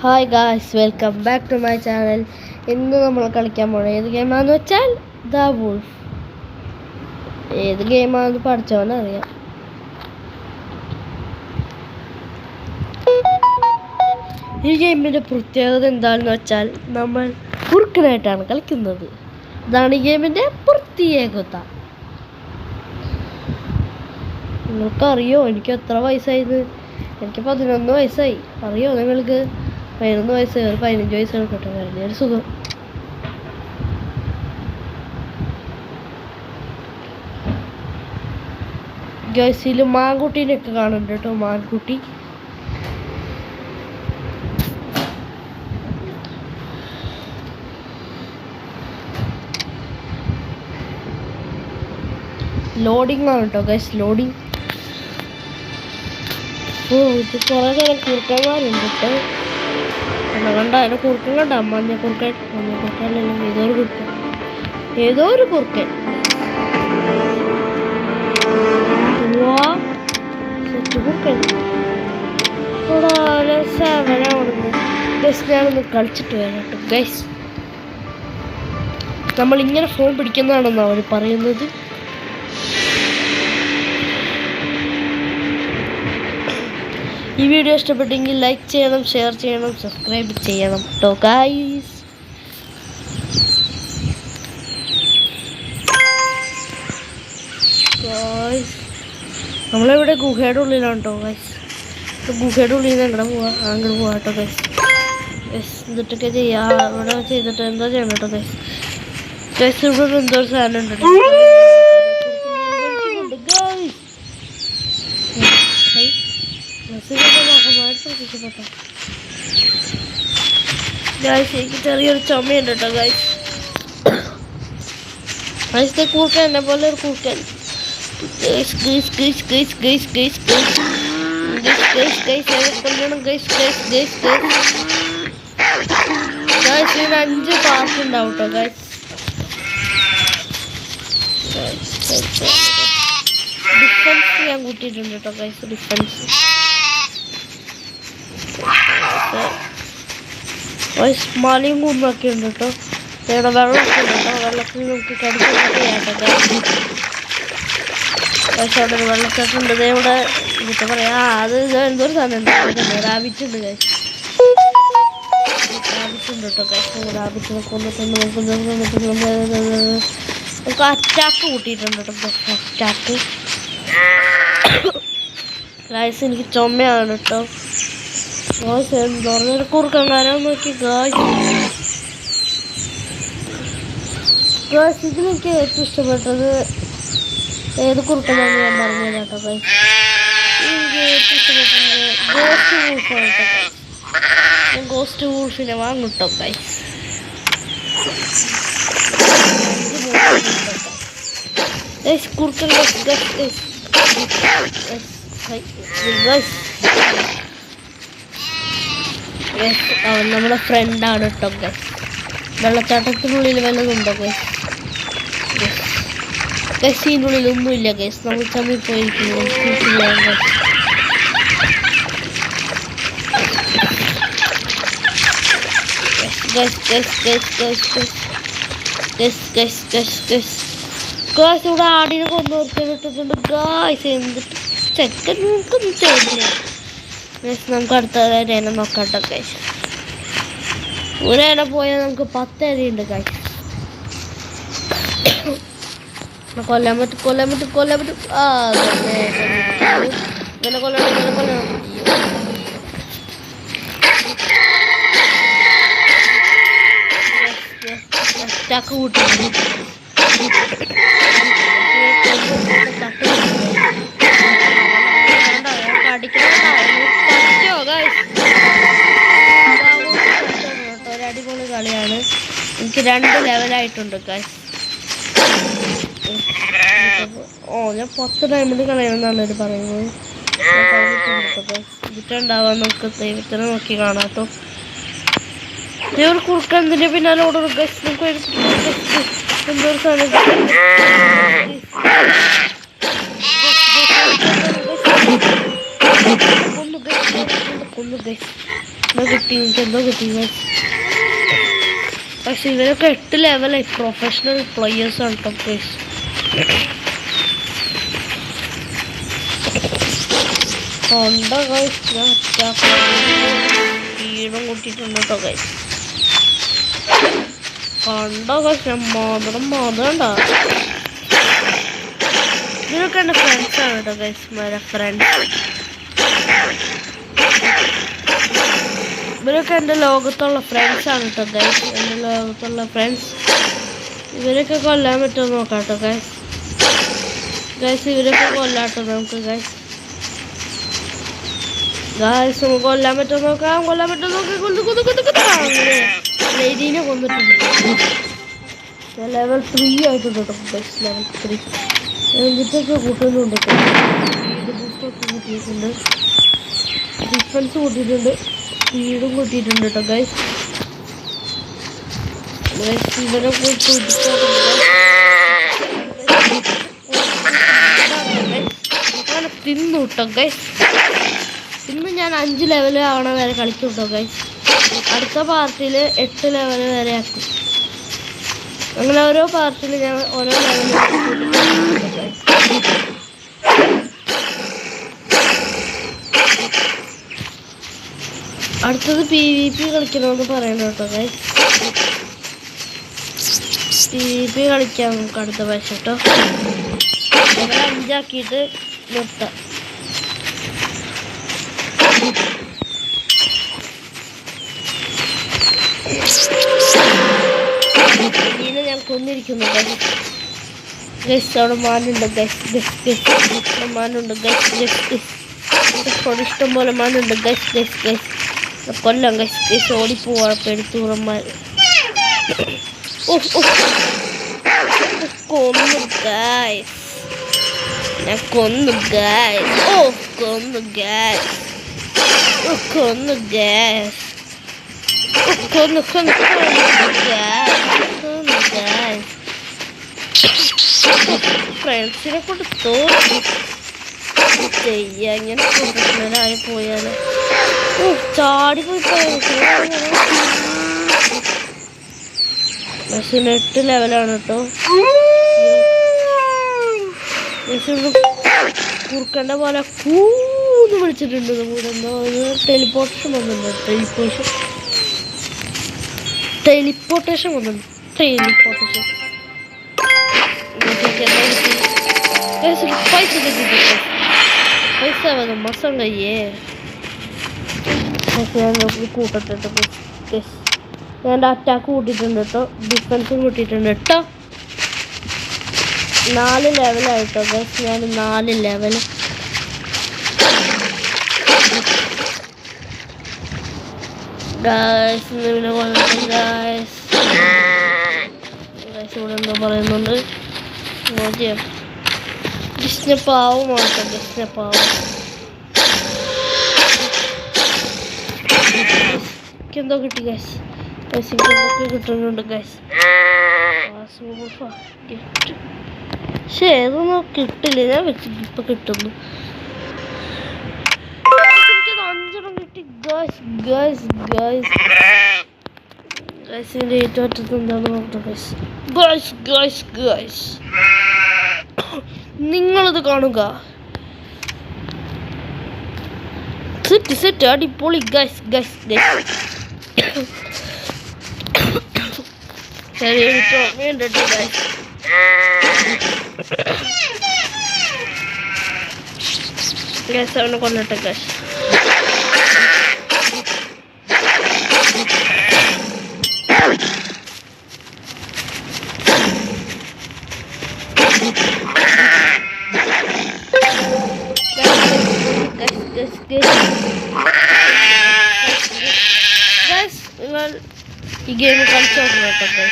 Hi guys, welcome back to my channel. ഇന്ന് നമ്മൾ കളിക്കാൻ പോണത് ഏത് ഗെയിമാണെന്ന് വെച്ചാൽ ദ വുൾഫ്. ഏത് ഗെയിമാണെന്ന് പഠിച്ചവനറിയാം. ഈ ഗെയിമിൻ്റെ പ്രത്യേകത എന്താണെന്ന് വെച്ചാൽ നമ്മൾ കുറുക്കനായിട്ടാണ് കളിക്കുന്നത്. ഇതാണ് ഈ ഗെയിമിൻ്റെ പ്രത്യേകത. നിങ്ങൾക്കറിയോ എനിക്ക് എത്ര വയസ്സായത്? എനിക്ക് 11 വയസ്സായി. അറിയോ നിങ്ങൾക്ക്? 11 വയസ്സായി, ഒരു 15 വയസ്സ് കിട്ടട്ടെ, വലിയൊരു സുഖം. ഗൈസിൽ മാൻകുട്ടീനെയൊക്കെ കാണുന്നുണ്ട് കേട്ടോ. മാൻകുട്ടി ലോഡിങ് ആണ് കേട്ടോ ഗൈസ്, ലോഡിങ്. ഇത് കുറേ നേരം കുറുക്കന്മാരുണ്ട് കേട്ടോ. കണ്ട അതിനെ കുറുക്കൻ കണ്ട, മഞ്ഞ കുറുക്കൻ. ഏതോ ഒരു കുറുക്കൻ സെറ്റ് കുറുക്കൻ. ഞാനൊന്ന് കളിച്ചിട്ട് വരാം കേട്ടോ ഗൈസ്. നമ്മളിങ്ങനെ ഫോൺ പിടിക്കുന്നതാണെന്നാണ് അവർ പറയുന്നത്. ഈ വീഡിയോ ഇഷ്ടപ്പെട്ടെങ്കിൽ ലൈക്ക് ചെയ്യണം, ഷെയർ ചെയ്യണം, സബ്സ്ക്രൈബ് ചെയ്യണം കേട്ടോ ഗൈസ്. നമ്മളിവിടെ ഗുഹയുടെ ഉള്ളിലാണ് കേട്ടോ ഗൈസ്. ഗുഹയുടെ ഉള്ളിൽ നിന്ന് എങ്ങനെ പോവാം? അങ്ങോട്ട് പോവാം കേട്ടോ ഗൈസ്. എന്നിട്ടൊക്കെ ചെയ്യാം. ഇവിടെ ചെയ്തിട്ട് എന്താ ചെയ്യണം കേട്ടോ ഗൈസ്. ഗൈസ് ഇവിടെ എന്തോ ഒരു സാധനം ഉണ്ട് ഗൈസ്. എനിക്ക് ചെറിയൊരു ചുമയുണ്ട് കേട്ടോ ഗൈസ്. ഗൈസ് കൂർക്കൻ, എന്നെ പോലെ ഒരു കൂർക്കൻ. ഇതിന് 5 പാർട്ട് ഉണ്ടാവും കേട്ടോ ഗൈസ്. ഡിഫൻസ് ഞാൻ കൂട്ടിയിട്ടുണ്ട് കേട്ടോ ഗൈസ്. ഡിഫൻസ് മലയും കുന്നൊക്കെ ഉണ്ട് കേട്ടോ. ഇവിടെ വെള്ളമൊക്കെ ഉണ്ട് കേട്ടോ. വെള്ളത്തിൽ നമുക്ക് കടിച്ചൊക്കെ ചെയ്യാം കേട്ടോ. പക്ഷെ അവിടെ ഒരു വെള്ളച്ചാട്ടുണ്ട്. ഇവിടെ എന്താ പറയാ, അത് എന്തൊരു സാധനം ഉണ്ട്, റാബിറ്റ് ഉണ്ട് ഗൈസ്. റാബിറ്റുണ്ട് കേട്ടോ ഗൈസ്. റാബിറ്റിനെ കൊന്നിട്ടുണ്ട്. നമുക്ക് അറ്റാക്ക് കൂട്ടിയിട്ടുണ്ട് കേട്ടോ. Attack guys. എനിക്ക് ചുമയാണ് കേട്ടോ ഗൈസ്. എന്തൊരു കുറുക്കന്മാരാ നോക്കി ഗൈസ്. ഗൈസ് ഇതിലെനിക്ക് ഏറ്റവും ഇഷ്ടപ്പെട്ടത് ഏത് കുറുക്കനാന്ന് ഞാൻ പറഞ്ഞു തരാം കേട്ടോ ഗൈസ്. എനിക്ക് ഏറ്റവും ഇഷ്ടപ്പെട്ടത് ഗോസ്റ്റ് വൂൾഫാണ് കേട്ടോ ഗൈസ്. ഞാൻ ഗോസ്റ്റ് വൂൾഫിനെ വാങ്ങും കേട്ടോ ഗൈസ്. കുറുക്കൻ അവൻ നമ്മുടെ ഫ്രണ്ടാണ് കേട്ടോ ഗൈസ്. വെള്ളച്ചാട്ടത്തിനുള്ളിൽ വല്ലതുണ്ടോ ഗൈസ്? ഗൈസ് ഇതിനുള്ളിലൊന്നുമില്ല ഗൈസ്. നമ്മൾ ചമ്മി പോയിരിക്കുന്നു. ഗൈസ് ഇവിടെ ആടിനെ കൊണ്ടുവരുത്തിട്ടുണ്ട് ഗൈസ്. എന്നിട്ട് ചെക്കൻ നമുക്കൊന്നും ചെയ്തില്ല ഗൈസ്. നമുക്ക് അടുത്ത ഇരേനെ നോക്കാം കേട്ടോ ഗൈസ്. ഒരേന പോയാൽ നമുക്ക് 10 ഇരയുണ്ട് ഗൈസ്. കൊല്ലാൻ പറ്റും. ആ ഇങ്ങനെ കൊല്ലണം. ചാക്ക് കൂട്ടി ഒരടിപൊളി കളിയാണ്. എനിക്ക് 2 ലെവലായിട്ടുണ്ട് ഗൈസ്. ഞാൻ 10 ഡയമണ്ട് കളയണമെന്നാണ് അവർ പറയുന്നത്. ഇതിട്ടുണ്ടാവാൻ നമുക്ക് ദൈവത്തിനെ നോക്കി കാണാട്ടോ. ഒരു കുറുക്കന്തിൻ്റെ പിന്നാലെ ഓടുന്നു ഗൈസ്. നമുക്ക് എന്തോ സാധനം കൊന്നു ഗൈസ്. കിട്ടി, എനിക്ക് എന്തോ കിട്ടി ഗൈസ്. പക്ഷെ ഇവരൊക്കെ 8 ലെവലായി പ്രൊഫഷണൽ പ്ലെയേഴ്സാണ് കേട്ടോ ഗൈസ്. കൊണ്ട ഗൈസ് ഞാൻ സ്പീഡും കൂട്ടിയിട്ടുണ്ട് കേട്ടോ ഗൈസ്. കണ്ടോ ഗൈസ് ഞാൻ മാത്രണ്ട. ഇവരൊക്കെ എൻ്റെ ഫ്രണ്ട്സാണ് കേട്ടോ ഗൈസ്. ഇവരൊക്കെ എൻ്റെ ലോകത്തുള്ള ഫ്രണ്ട്സാണ് കേട്ടോ ഗൈസ്. എൻ്റെ ലോകത്തുള്ള ഫ്രണ്ട്സ്. ഇവരൊക്കെ കൊല്ലാൻ പറ്റുമോ നോക്കാം കേട്ടോ ഗൈസ്. ഇവരൊക്കെ കൊല്ലാട്ടോ നമുക്ക് ഗൈസ്. നമുക്ക് കൊല്ലാൻ പറ്റുമോ നോക്കാം. ലേഡീനെ കൊന്നിട്ടുണ്ട്. ലെവൽ 3 ആയിട്ടുണ്ട് കേട്ടോ ഗൈസ്. ലെവൽ 3 എന്നിട്ടൊക്കെ കൂട്ടുന്നുണ്ട്. സ്പീഡ് ബൂസ്റ്റൊക്കെ കൂട്ടിയിട്ടുണ്ട്, ഡിഫൻസ് കൂട്ടിയിട്ടുണ്ട്, സ്പീഡും കൂട്ടിയിട്ടുണ്ട് കേട്ടോ ഗൈസ്. ഇവരെ തിന്നു കേട്ടോ ഗൈസ്. ഇന്ന് ഞാൻ 5 ലെവൽ ആവണ വരെ കളിക്കും കേട്ടോ ഗൈസ്. അടുത്ത പാർട്ടിയിൽ 8 ലെവൽ വരെ ആക്കും. അങ്ങനെ ഓരോ പാർട്ടിയിൽ ഞാൻ ഓരോ ലെവൽ. അടുത്തത് PvP കളിക്കണമെന്ന് പറയണം കേട്ടോ ഗൈസ്. PvP കളിക്കാം നമുക്ക് അടുത്ത പ്രാവശ്യം കേട്ടോ. 5 ആക്കിയിട്ട് നിർത്താം. ഇതിനെ ഞാൻ കൊന്നിരിക്കുന്നു ഗൈസ്. അവിടെ മാനുണ്ട് ഗൈസ്. മാനുണ്ട് ഗൈസ്. ഇഷ്ടം പോലെ മാനുണ്ട് ഗൈസ്. കൊല്ലാം ഗൈസ്. ഓടിപ്പോവാ പെടുത്തൂറന്മാർ. കൊന്നു ഗൈസ്. ഞാൻ കൊന്നു ഗൈസ്. കൊന്നു ഗൈസ്. ഫ്രണ്ട്സിനെ കൊണ്ട് ചെയ്യാ. ഇങ്ങനെ പ്രൊഫഷണലായി പോയാലോ. ചാടിപ്പോയി. പക്ഷെ 8 ലെവലാണ് കേട്ടോ. കുറുക്കണ്ട പോലെ കൂന്ന് വിളിച്ചിട്ടുണ്ട്. കൂടെ എന്തോ ടെലിപ്പോർട്ടേഷൻ വന്നിട്ടുണ്ട്. ടെലിപ്പോർട്ടേഷൻ വന്നിട്ടുണ്ട്. പൈസ വന്നു മാസം കയ്യേ. കൂട്ടട്ടെ. ഞാൻ അറ്റാക്ക് കൂട്ടിയിട്ടുണ്ട് കേട്ടോ. ഡിഫൻസും കൂട്ടിയിട്ടുണ്ട് കേട്ടോ. 4 ലെവലായിട്ടോ ഗൈസ്. ഞാൻ 4 ലെവൽ. ഗൈസ് ഇവിടെ എന്തോ പറയുന്നുണ്ട്. നോക്കിയാ ഡിസ്നെ പാവമാണ് കേട്ടോ. ഡിസ്നെ പാവം. എന്തോ കിട്ടി ഗൈസ്. എന്തൊക്കെ കിട്ടുന്നുണ്ട് ഗൈസ്. പക്ഷേ ഏതൊന്നും കിട്ടില്ല. ഞാൻ വെച്ചിട്ട് ഇപ്പം കിട്ടുന്നു. എനിക്കത് 5 കിട്ടി ഗൈസിൻ്റെ ഏറ്റവും അറ്റത്ത് എന്താണ് നോക്കുന്നത് ഗൈസ്. നിങ്ങളിത് കാണുക. സെറ്റ് അടിപൊളി ഗൈസ്. വേണ്ട ഗൈസ്. അവനെ കൊല്ലട്ടെ ഗൈസ്. ഈ ഗെയിം കളിച്ചു നോക്കണം കേട്ടോ.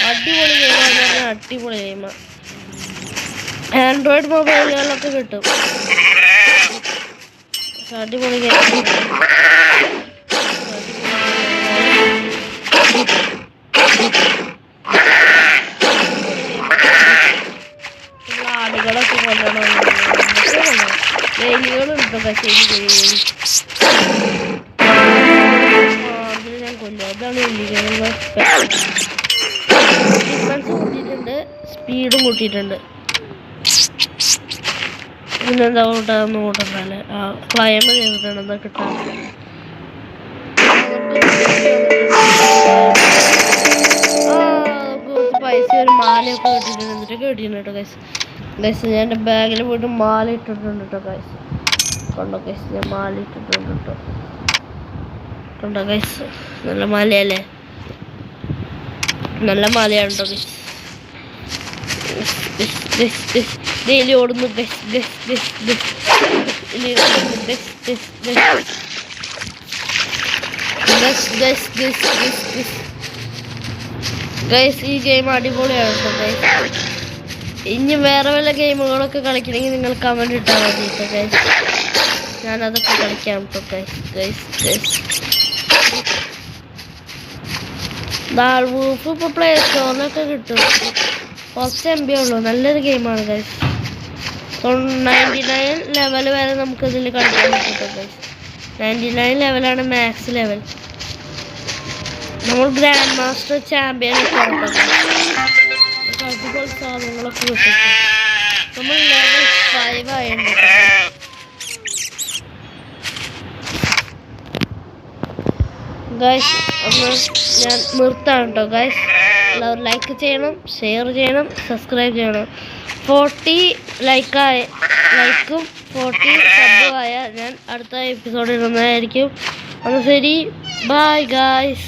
അടിപൊളി ഗെയിമാണെന്ന് പറഞ്ഞാൽ അടിപൊളി ഗെയിമാണ്. ആൻഡ്രോയിഡ് മൊബൈലുകളിലൊക്കെ കിട്ടും. അടിപൊളി ഗെയിം. ആടുകളൊക്കെ കൊല്ലണം. ഗെയിമുകളുണ്ടോ ശരി. ആണ് ഡിഫൻസ് കൂട്ടിയിട്ടുണ്ട്, സ്പീഡും കൂട്ടിയിട്ടുണ്ട്. പിന്നെന്താ കൂട്ടാന്ന് കൂട്ടണ്ടല്ലേ? ക്ലൈം ചെയ്തിട്ടുണ്ട്, എന്താ കിട്ടാൻ പൈസ ഒരു മാലയൊക്കെ കിട്ടിയിട്ടുണ്ട്. എന്നിട്ടൊക്കെ കിട്ടിയിട്ടുണ്ട് കേട്ടോ ഗൈസ്. ഞാൻ എൻ്റെ ബാഗിൽ പോയിട്ട് മാല ഇട്ടിട്ടുണ്ട് കേട്ടോ ഗൈസ്. കണ്ടോ ഗൈസ്, ഞാൻ മാല ഇട്ടിട്ടുണ്ട് കേട്ടോ. കണ്ടോ ഗൈസ്, നല്ല മാലയല്ലേ? നല്ല മാലയാണ് കേട്ടോ ഗൈസ്. ഡെയിലി ഓടുന്നു ഗൈസ്. ഈ ഗെയിം അടിപൊളിയാണ് കേട്ടോ ഗൈസ്. ഇനി വേറെ വല്ല ഗെയിമുകളൊക്കെ കളിക്കണമെങ്കിൽ നിങ്ങൾ കമൻറ്റ് ഇട്ടാൽ മതി കേട്ടോ ഗൈസ്. ഞാനതൊക്കെ കളിക്കാം കേട്ടോ ഗൈസ്. വൂഫ് ഇപ്പോൾ പ്ലേ സ്റ്റോറിലൊക്കെ കിട്ടും. 10 MB ഉള്ളൂ. നല്ലൊരു ഗെയിമാണ് ഗൈസ്. 99 ലെവൽ വരെ നമുക്കിതിൽ കളിക്കാൻ പറ്റും ഗൈസ്. 99 ലെവലാണ് മാക്സ് ലെവൽ. നമ്മൾ ഗ്രാൻഡ് മാസ്റ്റർ ചാമ്പ്യൻ ഒക്കെ അടിപൊളി സാധനങ്ങളൊക്കെ കിട്ടും. നമ്മൾ ലെവൽ 5 ആയിട്ടുണ്ട് ഗൈസ്. അപ്പോൾ ഞാൻ നിർത്താണ് കേട്ടോ ഗൈസ്. എല്ലാവരും ലൈക്ക് ചെയ്യണം, ഷെയർ ചെയ്യണം, സബ്സ്ക്രൈബ് ചെയ്യണം. 40 ലൈക്കും 40 സബും ആയാൽ ഞാൻ അടുത്ത എപ്പിസോഡ് ഇടുന്നതായിരിക്കും. അപ്പോൾ ശരി, ബൈ ഗൈസ്.